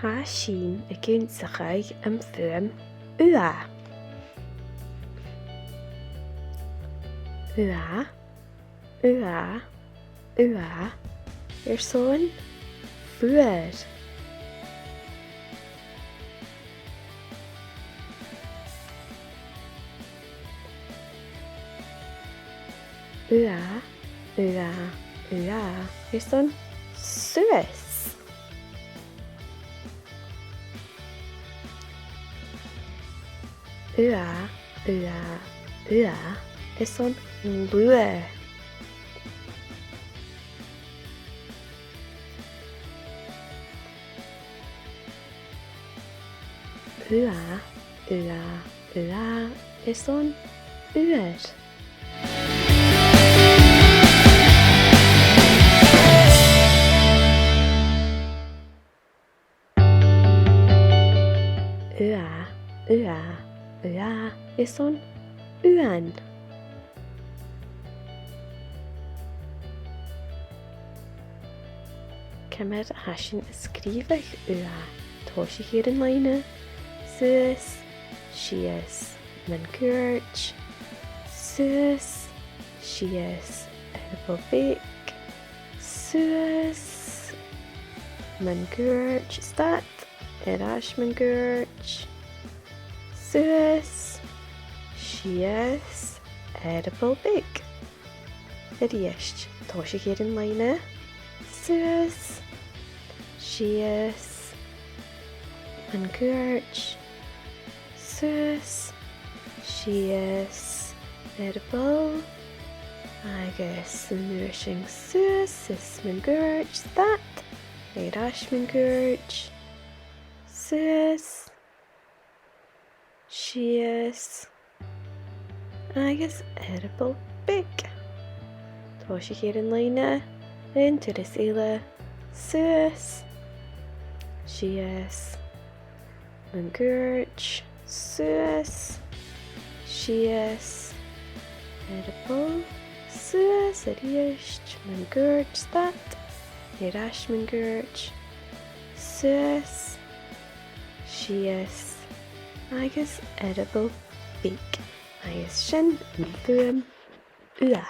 Há sin a gúnsachaig an fuam ua. Ua, ua, ua, son fuair. Ua, ua, ua, son Suez. Ua, ua, ua, son lua. Ua, ua, ua, son uair. Ua, ua, ua, son uan. Cymmer hasin ysgrifech ua. Tosi hier yn leine. Suas, sias, men gyrch. Suas, sias, erbovic. Suas, men gyrch. Stat, erash men gyrch. Suas, sias, erbovic. Eriest, tosi hier yn leine. Suas, sias, men gyrch. Suas, sias, erbo. Agus nourishing suas, is men gyrch. That, erash men gyrch. Suas, sias, agus erbo big. Tosi hier yn leine. Into this ila. Suas, sias, men gyrch. Suas, sias, erbo. Suas, eriest, men gyrch. That, erash men gyrch. Suas, sias, agus erbo big. Agus sin yn fuam ua.